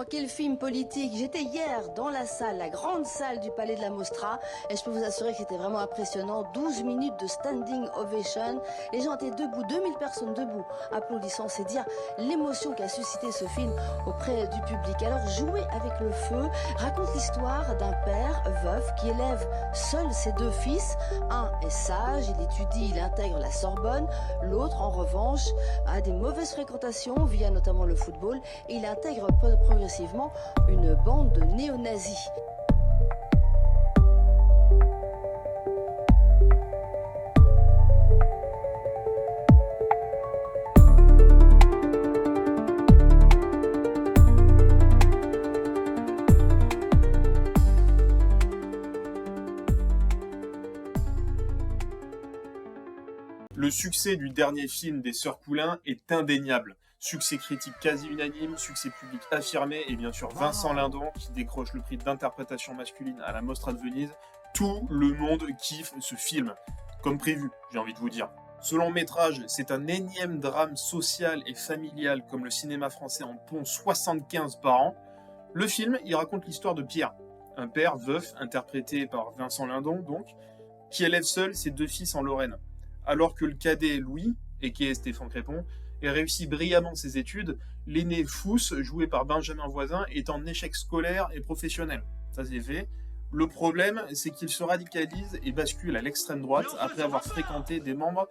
Quel film politique! J'étais hier dans la salle, la grande salle du Palais de la Mostra, et je peux vous assurer que c'était vraiment impressionnant. 12 minutes de standing ovation. Les gens étaient debout, 2000 personnes debout, applaudissant. C'est dire l'émotion qu'a suscité ce film auprès du public. Alors, Jouer avec le feu raconte l'histoire d'un père veuf qui élève seul ses deux fils. Un est sage, il étudie, il intègre la Sorbonne. L'autre, en revanche, a des mauvaises fréquentations via notamment le football, et il intègre progressivement une bande de néo-nazis. Le succès du dernier film des Sœurs Poulain est indéniable. Succès critique quasi unanime, succès public affirmé, et bien sûr Vincent Lindon qui décroche le prix d'interprétation masculine à la Mostra de Venise. Tout le monde kiffe ce film, comme prévu, j'ai envie de vous dire. Ce long métrage, c'est un énième drame social et familial comme le cinéma français en pond 75 par an. Le film, il raconte l'histoire de Pierre, un père veuf, interprété par Vincent Lindon donc, qui élève seul ses deux fils en Lorraine. Alors que le cadet Louis, et qui est Stéphane Crépon, réussit brillamment ses études, l'aîné Fous, joué par Benjamin Voisin, est en échec scolaire et professionnel. Ça c'est fait. Le problème, c'est qu'il se radicalise et bascule à l'extrême droite après avoir fréquenté des membres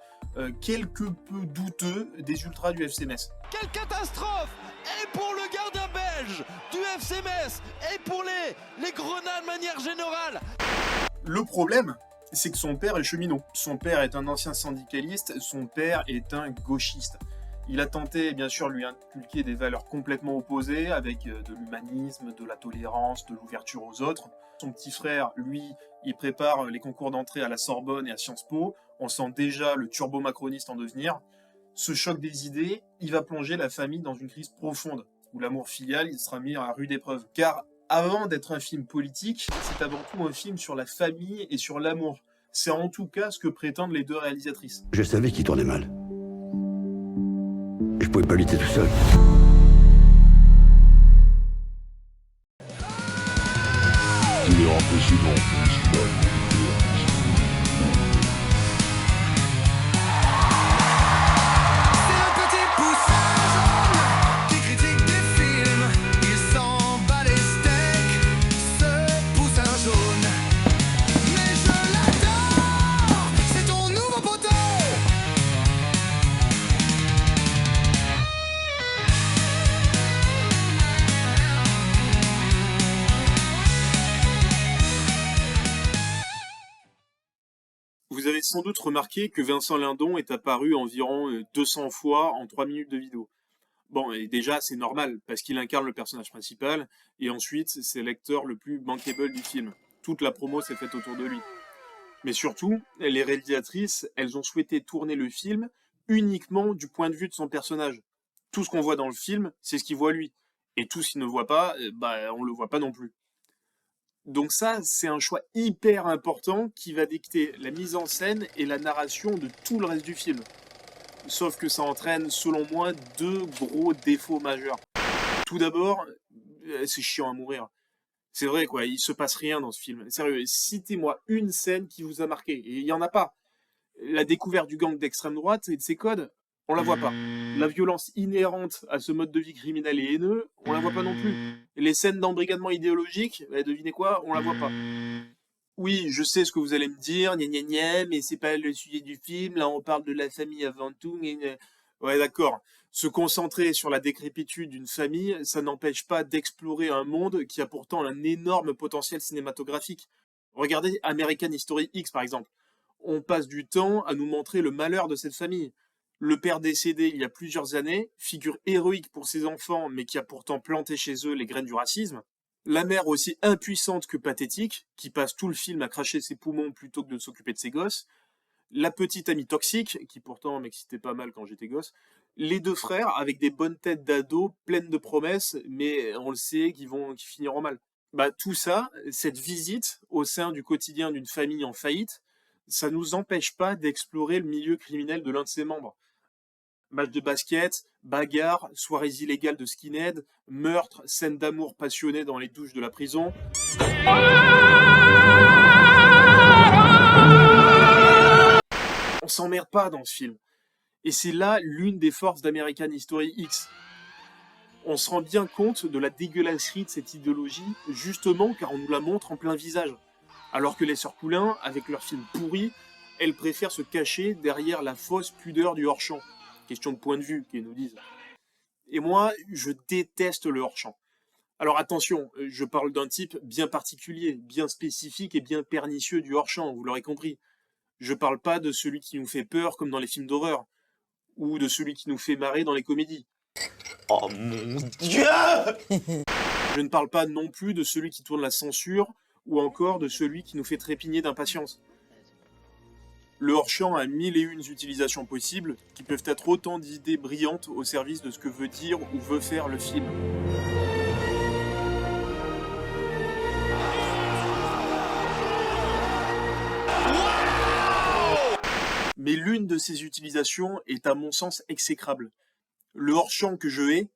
quelque peu douteux des ultras du FC Metz. Quelle catastrophe! Et pour le gardien belge du FC Metz, et pour les Grenats de manière générale. Le problème, c'est que son père est cheminot. Son père est un ancien syndicaliste, son père est un gauchiste. Il a tenté, bien sûr, de lui inculquer des valeurs complètement opposées, avec de l'humanisme, de la tolérance, de l'ouverture aux autres. Son petit frère, lui, il prépare les concours d'entrée à la Sorbonne et à Sciences Po. On sent déjà le turbo-macroniste en devenir. Ce choc des idées, il va plonger la famille dans une crise profonde, où l'amour filial il sera mis à rude épreuve. Car avant d'être un film politique, c'est avant tout un film sur la famille et sur l'amour. C'est en tout cas ce que prétendent les deux réalisatrices. Je savais qu'il tournait mal. Je pouvais pas lutter tout seul. Il est impressionnant, félicitations. Vous avez sans doute remarqué que Vincent Lindon est apparu environ 200 fois en 3 minutes de vidéo. Bon, et déjà, c'est normal, parce qu'il incarne le personnage principal, et ensuite, c'est l'acteur le plus bankable du film. Toute la promo s'est faite autour de lui. Mais surtout, les réalisatrices, elles ont souhaité tourner le film uniquement du point de vue de son personnage. Tout ce qu'on voit dans le film, c'est ce qu'il voit lui. Et tout ce qu'il ne voit pas, on le voit pas non plus. Donc ça, c'est un choix hyper important qui va dicter la mise en scène et la narration de tout le reste du film. Sauf que ça entraîne, selon moi, deux gros défauts majeurs. Tout d'abord, c'est chiant à mourir. C'est vrai, quoi, il se passe rien dans ce film. Sérieux, citez-moi une scène qui vous a marqué. Et il y en a pas. La découverte du gang d'extrême droite et de ses codes, on la voit pas. La violence inhérente à ce mode de vie criminel et haineux, on la voit pas non plus. Les scènes d'embrigadement idéologique, devinez quoi, on la voit pas. Oui, je sais ce que vous allez me dire, gna gna gna, mais c'est pas le sujet du film, là on parle de la famille avant tout, gna gna. Ouais, d'accord. Se concentrer sur la décrépitude d'une famille, ça n'empêche pas d'explorer un monde qui a pourtant un énorme potentiel cinématographique. Regardez American History X par exemple. On passe du temps à nous montrer le malheur de cette famille. Le père décédé il y a plusieurs années, figure héroïque pour ses enfants, mais qui a pourtant planté chez eux les graines du racisme. La mère aussi impuissante que pathétique, qui passe tout le film à cracher ses poumons plutôt que de s'occuper de ses gosses. La petite amie toxique, qui pourtant m'excitait pas mal quand j'étais gosse. Les deux frères, avec des bonnes têtes d'ados, pleines de promesses, mais on le sait, qui finiront mal. Tout ça, cette visite au sein du quotidien d'une famille en faillite, ça nous empêche pas d'explorer le milieu criminel de l'un de ses membres. Match de basket, bagarre, soirées illégales de skinhead, meurtre, scènes d'amour passionnées dans les douches de la prison. On s'emmerde pas dans ce film. Et c'est là l'une des forces d'American History X. On se rend bien compte de la dégueulasserie de cette idéologie, justement car on nous la montre en plein visage. Alors que les sœurs Poulain, avec leurs films pourris, elles préfèrent se cacher derrière la fausse pudeur du hors-champ. Question de point de vue, qu'ils nous disent. Et moi, je déteste le hors-champ. Alors attention, je parle d'un type bien particulier, bien spécifique et bien pernicieux du hors-champ, vous l'aurez compris. Je parle pas de celui qui nous fait peur comme dans les films d'horreur, ou de celui qui nous fait marrer dans les comédies. Oh mon Dieu! Je ne parle pas non plus de celui qui tourne la censure, ou encore de celui qui nous fait trépigner d'impatience. Le hors-champ a 1001 utilisations possibles, qui peuvent être autant d'idées brillantes au service de ce que veut dire ou veut faire le film. Mais l'une de ces utilisations est à mon sens exécrable. Le hors-champ que je hais,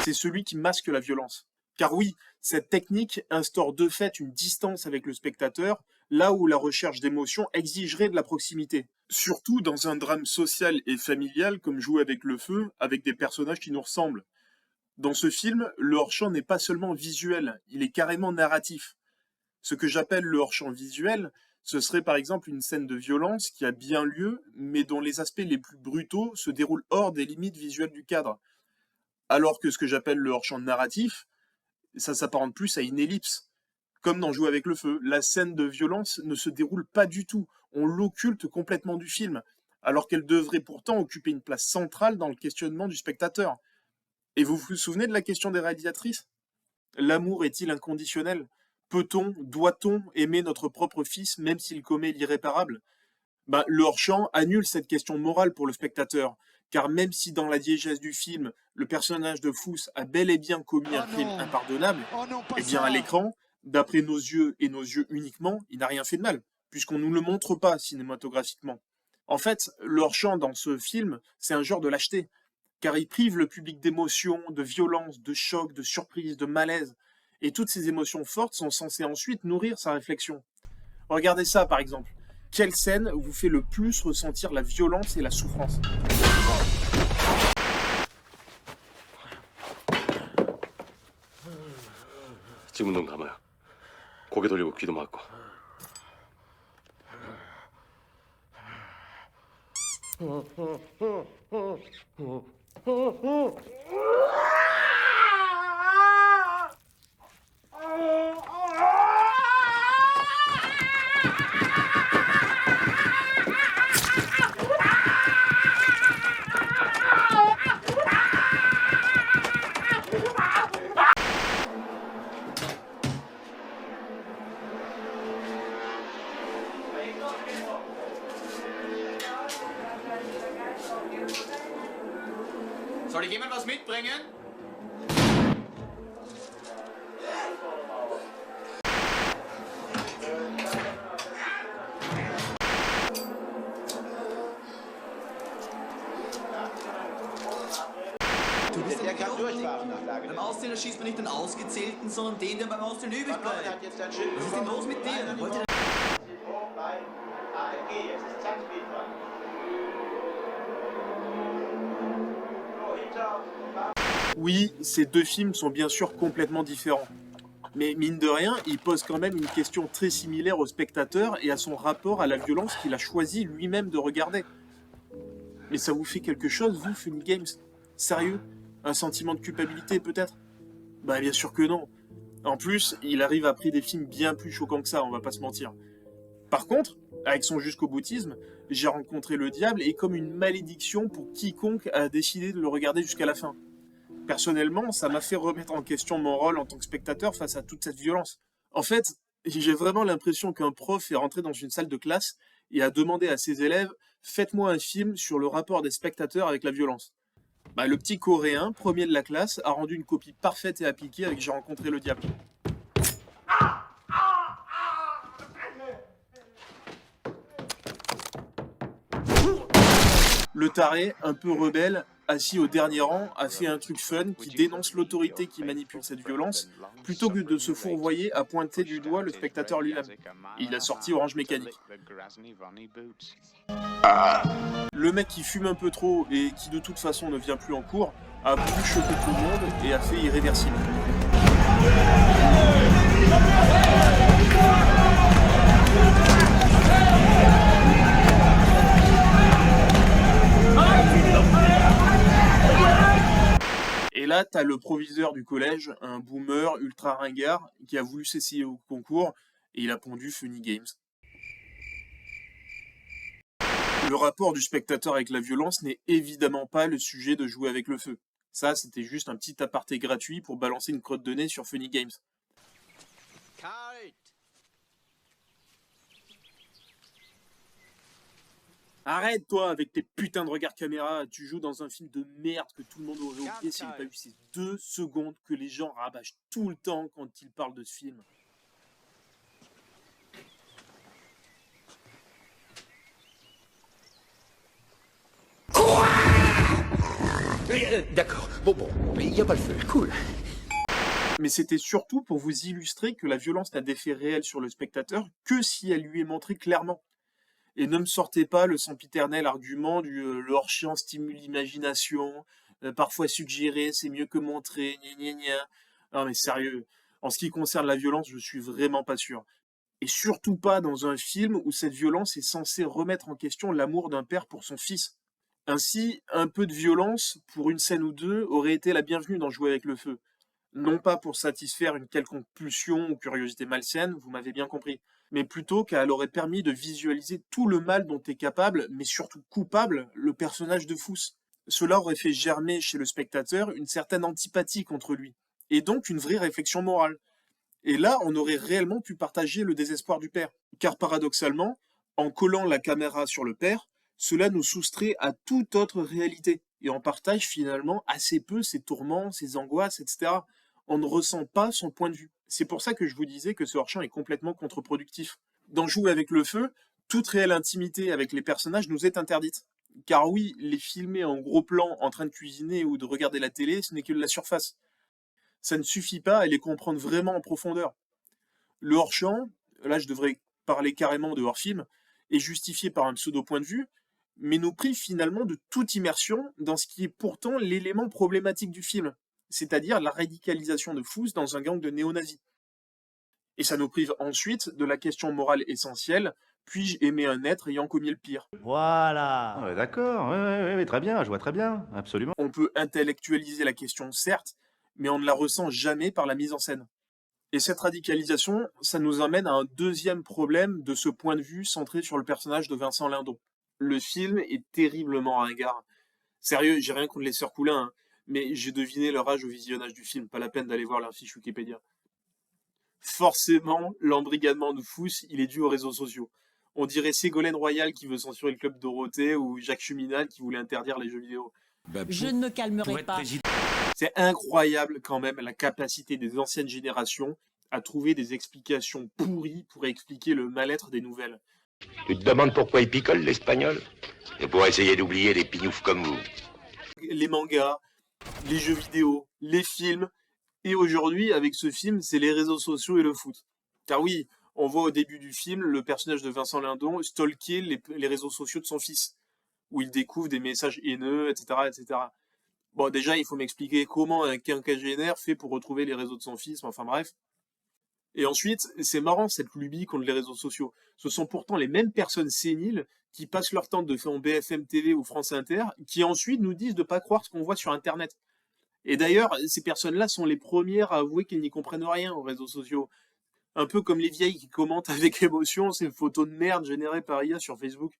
c'est celui qui masque la violence. Car oui, cette technique instaure de fait une distance avec le spectateur, là où la recherche d'émotion exigerait de la proximité. Surtout dans un drame social et familial comme Jouer avec le feu, avec des personnages qui nous ressemblent. Dans ce film, le hors-champ n'est pas seulement visuel, il est carrément narratif. Ce que j'appelle le hors-champ visuel, ce serait par exemple une scène de violence qui a bien lieu, mais dont les aspects les plus brutaux se déroulent hors des limites visuelles du cadre. Alors que ce que j'appelle le hors-champ narratif, ça s'apparente plus à une ellipse. Comme dans Jouer avec le feu, la scène de violence ne se déroule pas du tout, on l'occulte complètement du film, alors qu'elle devrait pourtant occuper une place centrale dans le questionnement du spectateur. Et vous vous souvenez de la question des réalisatrices ? L'amour est-il inconditionnel ? Peut-on, doit-on aimer notre propre fils même s'il commet l'irréparable ? Le hors-champ annule cette question morale pour le spectateur, car même si dans la diégèse du film, le personnage de Fous a bel et bien commis un crime impardonnable, eh bien à l'écran, d'après nos yeux et nos yeux uniquement, il n'a rien fait de mal, puisqu'on ne nous le montre pas cinématographiquement. En fait, le hors-champ dans ce film, c'est un genre de lâcheté, car il prive le public d'émotions, de violence, de choc, de surprise, de malaise, et toutes ces émotions fortes sont censées ensuite nourrir sa réflexion. Regardez ça par exemple. Quelle scène vous fait le plus ressentir la violence et la souffrance ? 지금 눈 감아요. 고개 돌리고 귀도 막고. Soll ich jemand was mitbringen? Der kann durchfahren nach Lage. Beim Auszähler schießt man nicht den Ausgezählten, sondern den, der beim Auszählen übrig bleibt. Hat jetzt ein Schild. Was ist denn los mit dir? Wollt ihr Bei AMG, jetzt ist Zackspeed dran. So, hinter. Oui, ces deux films sont bien sûr complètement différents. Mais mine de rien, ils posent quand même une question très similaire au spectateur et à son rapport à la violence qu'il a choisi lui-même de regarder. Mais ça vous fait quelque chose, vous, Funny Games ? Sérieux ? Un sentiment de culpabilité, peut-être ? Bien sûr que non. En plus, il arrive après des films bien plus choquants que ça, on va pas se mentir. Par contre, avec son jusqu'au boutisme, J'ai rencontré le diable est comme une malédiction pour quiconque a décidé de le regarder jusqu'à la fin. Personnellement, ça m'a fait remettre en question mon rôle en tant que spectateur face à toute cette violence. En fait, j'ai vraiment l'impression qu'un prof est rentré dans une salle de classe et a demandé à ses élèves « Faites-moi un film sur le rapport des spectateurs avec la violence ». Le petit Coréen, premier de la classe, a rendu une copie parfaite et appliquée avec J'ai rencontré le diable. Le taré, un peu rebelle, assis au dernier rang, a fait un truc fun qui dénonce l'autorité qui manipule cette violence, plutôt que de se fourvoyer à pointer du doigt le spectateur lui-même. Et il a sorti Orange Mécanique. Le mec qui fume un peu trop et qui de toute façon ne vient plus en cours, a voulu choquer tout le monde et a fait Irréversible. Et là, t'as le proviseur du collège, un boomer ultra ringard, qui a voulu s'essayer au concours, et il a pondu Funny Games. Le rapport du spectateur avec la violence n'est évidemment pas le sujet de Jouer avec le feu. Ça, c'était juste un petit aparté gratuit pour balancer une crotte de nez sur Funny Games. Arrête, toi, avec tes putains de regards caméra. Tu joues dans un film de merde que tout le monde aurait oublié s'il n'y avait pas eu ces 2 secondes que les gens rabâchent tout le temps quand ils parlent de ce film. D'accord, bon, il n'y a pas le feu, cool. Mais c'était surtout pour vous illustrer que la violence n'a d'effet réel sur le spectateur que si elle lui est montrée clairement. Et ne me sortez pas le sempiternel argument du le hors-champ stimule l'imagination, parfois suggérer c'est mieux que montrer, gna gna gna. Non mais sérieux, en ce qui concerne la violence, je suis vraiment pas sûr. Et surtout pas dans un film où cette violence est censée remettre en question l'amour d'un père pour son fils. Ainsi, un peu de violence, pour une scène ou deux, aurait été la bienvenue dans Jouer avec le feu. Non pas pour satisfaire une quelconque pulsion ou curiosité malsaine, vous m'avez bien compris, mais plutôt qu'elle aurait permis de visualiser tout le mal dont est capable, mais surtout coupable, le personnage de Fous. Cela aurait fait germer chez le spectateur une certaine antipathie contre lui, et donc une vraie réflexion morale. Et là, on aurait réellement pu partager le désespoir du père. Car paradoxalement, en collant la caméra sur le père, cela nous soustrait à toute autre réalité, et on partage finalement assez peu ses tourments, ses angoisses, etc. On ne ressent pas son point de vue. C'est pour ça que je vous disais que ce hors-champ est complètement contre-productif. Dans Jouer avec le feu, toute réelle intimité avec les personnages nous est interdite. Car oui, les filmer en gros plan en train de cuisiner ou de regarder la télé, ce n'est que de la surface. Ça ne suffit pas à les comprendre vraiment en profondeur. Le hors-champ, là je devrais parler carrément de hors-film, est justifié par un pseudo-point de vue, mais nous prive finalement de toute immersion dans ce qui est pourtant l'élément problématique du film, c'est-à-dire la radicalisation de Fous dans un gang de néo-nazis. Et ça nous prive ensuite de la question morale essentielle, puis-je aimer un être ayant commis le pire? Voilà. Ouais, d'accord, ouais, très bien, je vois très bien, absolument. On peut intellectualiser la question, certes, mais on ne la ressent jamais par la mise en scène. Et cette radicalisation, ça nous amène à un deuxième problème de ce point de vue centré sur le personnage de Vincent Lindon. Le film est terriblement ringard. Sérieux, j'ai rien contre les sœurs Coulin, hein, mais j'ai deviné leur âge au visionnage du film, pas la peine d'aller voir leur fiche Wikipédia. Forcément, l'embrigadement de Fous, il est dû aux réseaux sociaux. On dirait Ségolène Royal qui veut censurer le Club Dorothée ou Jacques Cheminade qui voulait interdire les jeux vidéo. Je ne me calmerai pas. C'est incroyable quand même la capacité des anciennes générations à trouver des explications pourries pour expliquer le mal-être des nouvelles. Tu te demandes pourquoi il picole, l'espagnol? C'est pour essayer d'oublier des pignoufs comme vous. Les mangas, les jeux vidéo, les films, et aujourd'hui, avec ce film, c'est les réseaux sociaux et le foot. Car oui, on voit au début du film le personnage de Vincent Lindon stalker les réseaux sociaux de son fils, où il découvre des messages haineux, etc., etc. Bon, déjà, il faut m'expliquer comment un quinquagénaire fait pour retrouver les réseaux de son fils, enfin bref. Et ensuite, c'est marrant cette lubie contre les réseaux sociaux. Ce sont pourtant les mêmes personnes séniles qui passent leur temps de faire en BFM TV ou France Inter, qui ensuite nous disent de pas croire ce qu'on voit sur Internet. Et d'ailleurs, ces personnes-là sont les premières à avouer qu'elles n'y comprennent rien aux réseaux sociaux. Un peu comme les vieilles qui commentent avec émotion ces photos de merde générées par IA sur Facebook.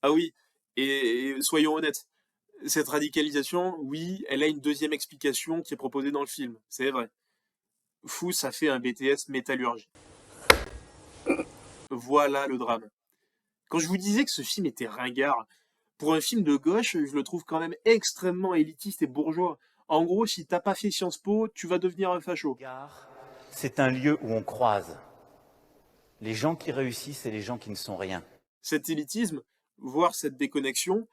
Ah oui, et soyons honnêtes, cette radicalisation, oui, elle a une deuxième explication qui est proposée dans le film, c'est vrai. Fous a fait un BTS métallurgie. Voilà le drame. Quand je vous disais que ce film était ringard, pour un film de gauche, je le trouve quand même extrêmement élitiste et bourgeois. En gros, si t'as pas fait Sciences Po, tu vas devenir un facho. C'est un lieu où on croise les gens qui réussissent et les gens qui ne sont rien. Cet élitisme, voire cette déconnexion,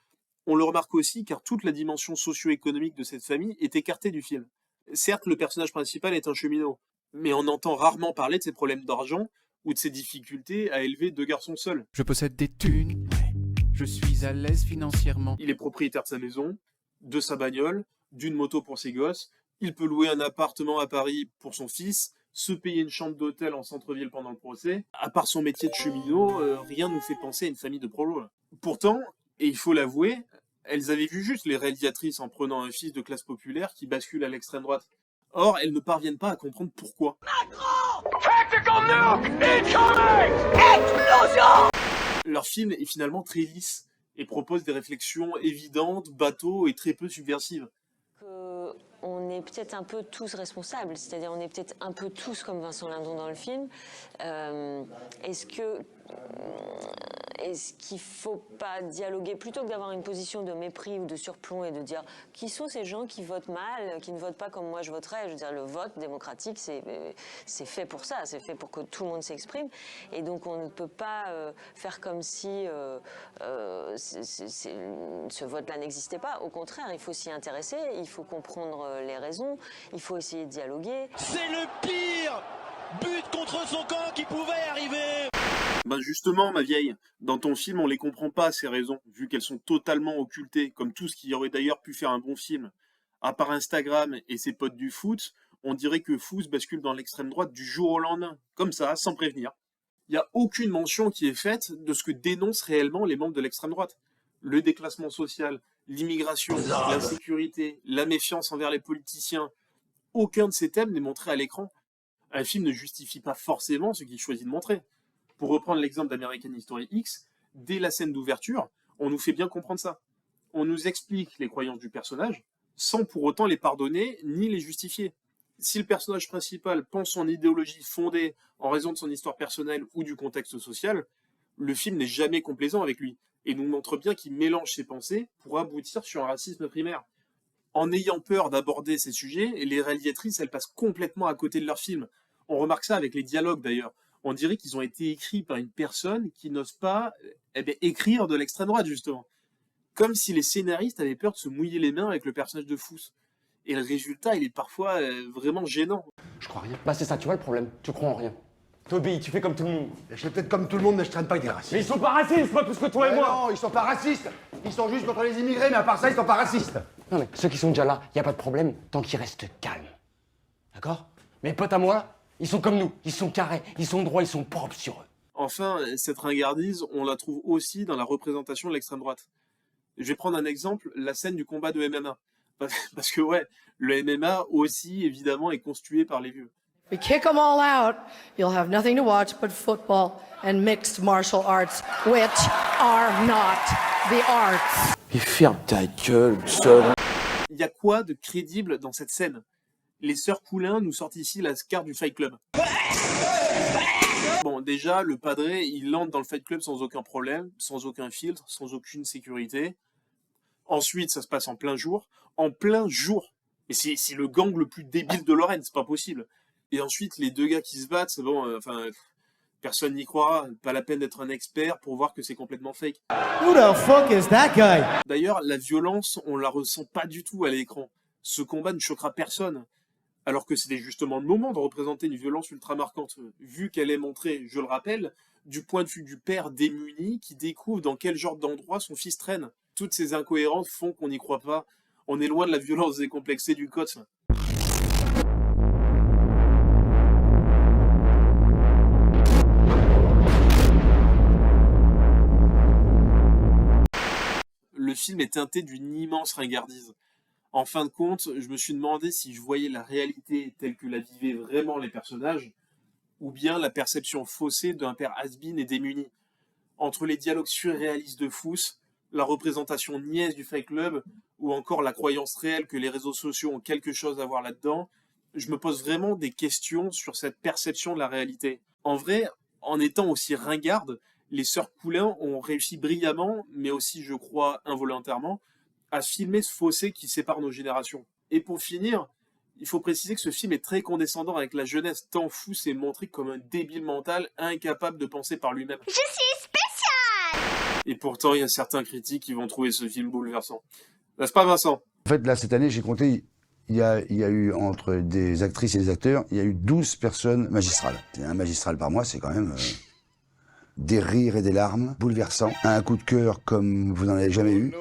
On le remarque aussi car toute la dimension socio-économique de cette famille est écartée du film. Certes, le personnage principal est un cheminot, mais on entend rarement parler de ses problèmes d'argent ou de ses difficultés à élever 2 garçons seuls. Je possède des thunes, je suis à l'aise financièrement. Il est propriétaire de sa maison, de sa bagnole, d'une moto pour ses gosses, il peut louer un appartement à Paris pour son fils, se payer une chambre d'hôtel en centre-ville pendant le procès. À part son métier de cheminot, rien ne nous fait penser à une famille de prolos. Pourtant, et il faut l'avouer, elles avaient vu juste les réalisatrices en prenant un fils de classe populaire qui bascule à l'extrême droite. Or, elles ne parviennent pas à comprendre pourquoi. Leur film est finalement très lisse et propose des réflexions évidentes, bateaux et très peu subversives. On est peut-être un peu tous responsables, c'est-à-dire on est peut-être un peu tous comme Vincent Lindon dans le film. Est-ce qu'il ne faut pas dialoguer plutôt que d'avoir une position de mépris ou de surplomb et de dire qui sont ces gens qui votent mal, qui ne votent pas comme moi je voterais. Je veux dire, le vote démocratique, c'est fait pour ça, c'est fait pour que tout le monde s'exprime. Et donc on ne peut pas faire comme si ce vote-là n'existait pas. Au contraire, il faut s'y intéresser, il faut comprendre les raisons, il faut essayer de dialoguer. C'est le pire but contre son camp qui pouvait arriver. Ben justement, ma vieille, dans ton film, on les comprend pas, ces raisons, vu qu'elles sont totalement occultées, comme tout ce qui aurait d'ailleurs pu faire un bon film. À part Instagram et ses potes du foot, on dirait que Fous bascule dans l'extrême droite du jour au lendemain, comme ça, sans prévenir. Il n'y a aucune mention qui est faite de ce que dénoncent réellement les membres de l'extrême droite. Le déclassement social, l'immigration, l'insécurité, la méfiance envers les politiciens. Aucun de ces thèmes n'est montré à l'écran. Un film ne justifie pas forcément ce qu'il choisit de montrer. Pour reprendre l'exemple d'American History X, dès la scène d'ouverture, on nous fait bien comprendre ça. On nous explique les croyances du personnage, sans pour autant les pardonner ni les justifier. Si le personnage principal pense son idéologie fondée en raison de son histoire personnelle ou du contexte social, le film n'est jamais complaisant avec lui, et nous montre bien qu'il mélange ses pensées pour aboutir sur un racisme primaire. En ayant peur d'aborder ces sujets, les réalisatrices, elles passent complètement à côté de leur film. On remarque ça avec les dialogues d'ailleurs. On dirait qu'ils ont été écrits par une personne qui n'ose pas écrire de l'extrême droite, justement. Comme si les scénaristes avaient peur de se mouiller les mains avec le personnage de Fous. Et le résultat, il est parfois vraiment gênant. Je crois rien. Bah c'est ça, tu vois le problème. Tu crois en rien. T'obéis, tu fais comme tout le monde. Je fais peut-être comme tout le monde, mais je traîne pas avec des racistes. Mais ils sont pas racistes, pas plus que toi et moi. Non, ils sont pas racistes. Ils sont juste contre les immigrés, mais à part ça, ils sont pas racistes. Non mais ceux qui sont déjà là, y a pas de problème tant qu'ils restent calmes. D'accord? Mes potes à moi, ils sont comme nous. Ils sont carrés, ils sont droits, ils sont propres sur eux. Enfin, cette ringardise, on la trouve aussi dans la représentation de l'extrême droite. Je vais prendre un exemple, la scène du combat de MMA. Parce que ouais, le MMA aussi, évidemment, est constitué par les vieux. We kick them all out, you'll have nothing to watch but football and mixed martial arts, which are not the arts. Et ferme ta gueule, seul. Il y a quoi de crédible dans cette scène? Les sœurs Poulain nous sortent ici la carte du Fight Club. Bon, déjà, le padré, il entre dans le Fight Club sans aucun problème, sans aucun filtre, sans aucune sécurité. Ensuite, ça se passe en plein jour. En plein jour. Et c'est le gang le plus débile de Lorraine, c'est pas possible. Et ensuite, les deux gars qui se battent, c'est bon, personne n'y croira. Pas la peine d'être un expert pour voir que c'est complètement fake. Who the fuck is that guy? D'ailleurs, la violence, on la ressent pas du tout à l'écran. Ce combat ne choquera personne. Alors que c'était justement le moment de représenter une violence ultra marquante, vu qu'elle est montrée, je le rappelle, du point de vue du père démuni qui découvre dans quel genre d'endroit son fils traîne. Toutes ces incohérences font qu'on n'y croit pas. On est loin de la violence décomplexée du Cots. Le film est teinté d'une immense ringardise. En fin de compte, je me suis demandé si je voyais la réalité telle que la vivaient vraiment les personnages, ou bien la perception faussée d'un père has-been et démuni. Entre les dialogues surréalistes de Fous, la représentation niaise du Fight Club, ou encore la croyance réelle que les réseaux sociaux ont quelque chose à voir là-dedans, je me pose vraiment des questions sur cette perception de la réalité. En vrai, en étant aussi ringardes, les sœurs Poulain ont réussi brillamment, mais aussi, je crois, involontairement, à filmer ce fossé qui sépare nos générations. Et pour finir, il faut préciser que ce film est très condescendant avec la jeunesse, tant Fous est montré comme un débile mental incapable de penser par lui-même. Je suis spécial! Et pourtant, il y a certains critiques qui vont trouver ce film bouleversant. N'est-ce pas, Vincent? En fait, là, cette année, j'ai compté, il y a eu, entre des actrices et des acteurs, il y a eu 12 personnes magistrales. Un magistral par mois, c'est quand même des rires et des larmes, bouleversant. Un coup de cœur comme vous n'en avez jamais eu.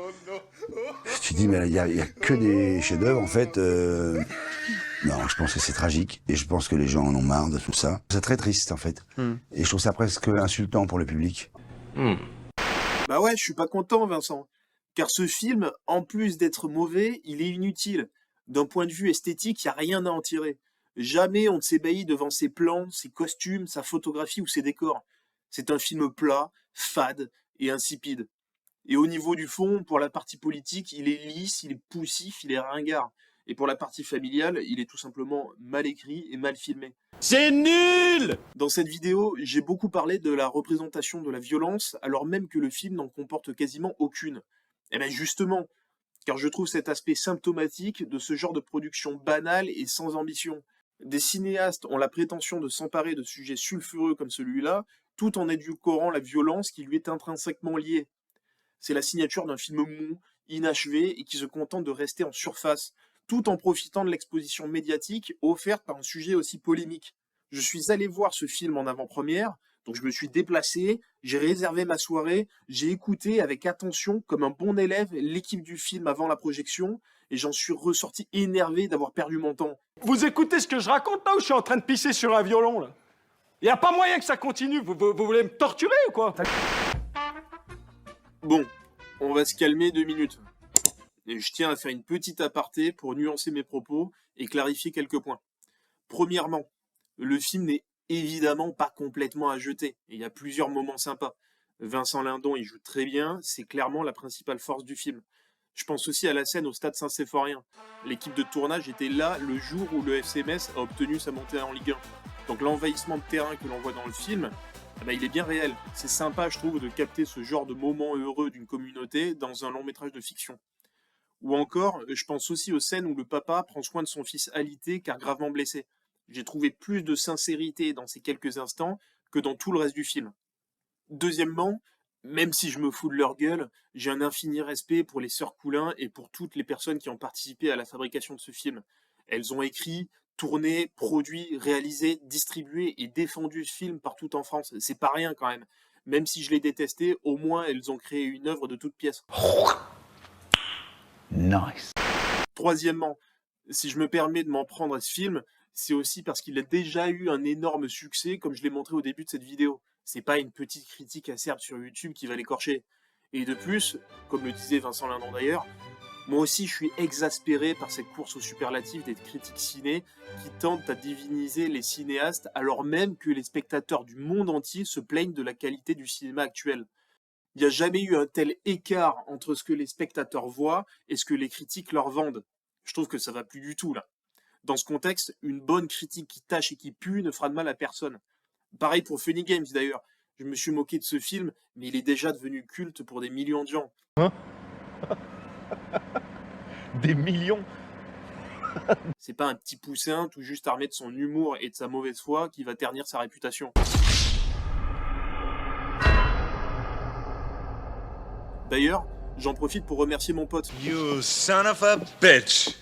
Tu te dis, mais il y a que des chefs-d'œuvre, en fait. Non, je pense que c'est tragique. Et je pense que les gens en ont marre de tout ça. C'est très triste, en fait. Et je trouve ça presque insultant pour le public. Bah ouais, je suis pas content, Vincent. Car ce film, en plus d'être mauvais, il est inutile. D'un point de vue esthétique, il n'y a rien à en tirer. Jamais on ne s'ébahit devant ses plans, ses costumes, sa photographie ou ses décors. C'est un film plat, fade et insipide. Et au niveau du fond, pour la partie politique, il est lisse, il est poussif, il est ringard. Et pour la partie familiale, il est tout simplement mal écrit et mal filmé. C'est nul! Dans cette vidéo, j'ai beaucoup parlé de la représentation de la violence, alors même que le film n'en comporte quasiment aucune. Eh bien justement, car je trouve cet aspect symptomatique de ce genre de production banale et sans ambition. Des cinéastes ont la prétention de s'emparer de sujets sulfureux comme celui-là, tout en édulcorant la violence qui lui est intrinsèquement liée. C'est la signature d'un film mou, inachevé et qui se contente de rester en surface, tout en profitant de l'exposition médiatique offerte par un sujet aussi polémique. Je suis allé voir ce film en avant-première, donc je me suis déplacé, j'ai réservé ma soirée, j'ai écouté avec attention, comme un bon élève, l'équipe du film avant la projection, et j'en suis ressorti énervé d'avoir perdu mon temps. Vous écoutez ce que je raconte là ou je suis en train de pisser sur un violon là? Y a pas moyen que ça continue, vous voulez me torturer ou quoi? Bon, on va se calmer 2 minutes. Et je tiens à faire une petite aparté pour nuancer mes propos et clarifier quelques points. Premièrement, le film n'est évidemment pas complètement à jeter. Il y a plusieurs moments sympas. Vincent Lindon y joue très bien, c'est clairement la principale force du film. Je pense aussi à la scène au stade Saint-Symphorien. L'équipe de tournage était là le jour où le FC Metz a obtenu sa montée en Ligue 1. Donc l'envahissement de terrain que l'on voit dans le film, il est bien réel. C'est sympa, je trouve, de capter ce genre de moment heureux d'une communauté dans un long métrage de fiction. Ou encore, je pense aussi aux scènes où le papa prend soin de son fils alité car gravement blessé. J'ai trouvé plus de sincérité dans ces quelques instants que dans tout le reste du film. Deuxièmement, même si je me fous de leur gueule, j'ai un infini respect pour les sœurs Coulin et pour toutes les personnes qui ont participé à la fabrication de ce film. Elles ont écrit, tourné, produit, réalisé, distribué et défendu ce film partout en France. C'est pas rien quand même. Même si je les détestais, au moins elles ont créé une œuvre de toutes pièces. Nice. Troisièmement, si je me permets de m'en prendre à ce film, c'est aussi parce qu'il a déjà eu un énorme succès, comme je l'ai montré au début de cette vidéo. C'est pas une petite critique acerbe sur YouTube qui va l'écorcher. Et de plus, comme le disait Vincent Lindon d'ailleurs, moi aussi je suis exaspéré par cette course aux superlatifs des critiques ciné qui tentent à diviniser les cinéastes alors même que les spectateurs du monde entier se plaignent de la qualité du cinéma actuel. Il n'y a jamais eu un tel écart entre ce que les spectateurs voient et ce que les critiques leur vendent. Je trouve que ça va plus du tout là. Dans ce contexte, une bonne critique qui tâche et qui pue ne fera de mal à personne. Pareil pour Funny Games d'ailleurs. Je me suis moqué de ce film, mais il est déjà devenu culte pour des millions de gens. Hein? Des millions? C'est pas un petit poussin tout juste armé de son humour et de sa mauvaise foi qui va ternir sa réputation. D'ailleurs, j'en profite pour remercier mon pote. You son of a bitch!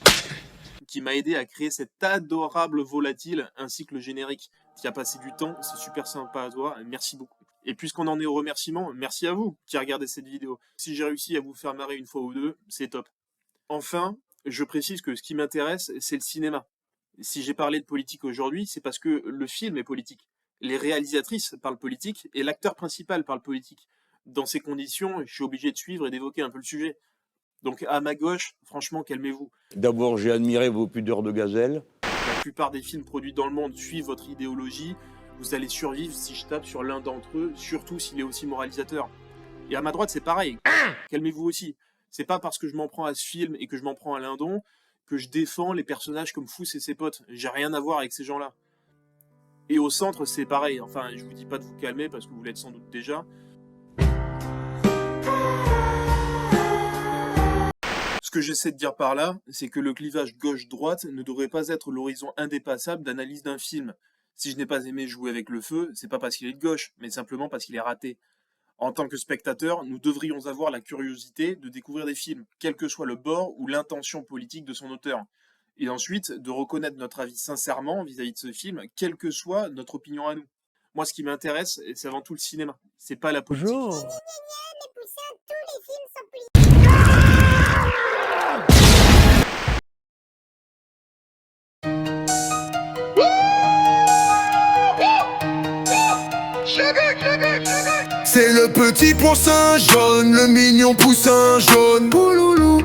Qui m'a aidé à créer cet adorable volatile ainsi que le générique. Tu as passé du temps, c'est super sympa à toi, merci beaucoup. Et puisqu'on en est au remerciement, merci à vous qui regardez cette vidéo. Si j'ai réussi à vous faire marrer une fois ou deux, c'est top. Enfin, je précise que ce qui m'intéresse, c'est le cinéma. Si j'ai parlé de politique aujourd'hui, c'est parce que le film est politique. Les réalisatrices parlent politique et l'acteur principal parle politique. Dans ces conditions, je suis obligé de suivre et d'évoquer un peu le sujet. Donc à ma gauche, franchement, calmez-vous. D'abord, j'ai admiré vos pudeurs de gazelle. La plupart des films produits dans le monde suivent votre idéologie. Vous allez survivre si je tape sur l'un d'entre eux, surtout s'il est aussi moralisateur. Et à ma droite, c'est pareil. Calmez-vous aussi. C'est pas parce que je m'en prends à ce film et que je m'en prends à Lindon que je défends les personnages comme Fous et ses potes. J'ai rien à voir avec ces gens-là. Et au centre, c'est pareil. Enfin, je vous dis pas de vous calmer parce que vous l'êtes sans doute déjà. Ce que j'essaie de dire par là, c'est que le clivage gauche-droite ne devrait pas être l'horizon indépassable d'analyse d'un film. Si je n'ai pas aimé Jouer avec le feu, c'est pas parce qu'il est de gauche, mais simplement parce qu'il est raté. En tant que spectateur, nous devrions avoir la curiosité de découvrir des films, quel que soit le bord ou l'intention politique de son auteur. Et ensuite, de reconnaître notre avis sincèrement vis-à-vis de ce film, quelle que soit notre opinion à nous. Moi, ce qui m'intéresse, c'est avant tout le cinéma. C'est pas la politique. Bonjour. C'est le petit poussin jaune, le mignon poussin jaune. Pouloulou,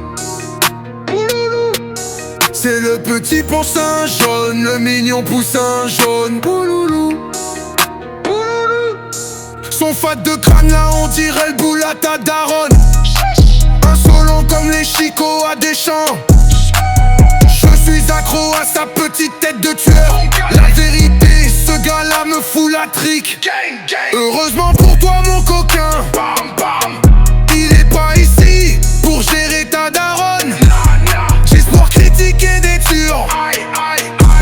pouloulou. C'est le petit poussin jaune, le mignon poussin jaune. Pouloulou, pouloulou. Son fat de crâne là, on dirait le boule à ta daronne. Insolent comme les chicots à des champs. Je suis accro à sa petite tête de tueur. La vérité, ce gars-là me fout la trique. Heureusement pour toi mon coquin,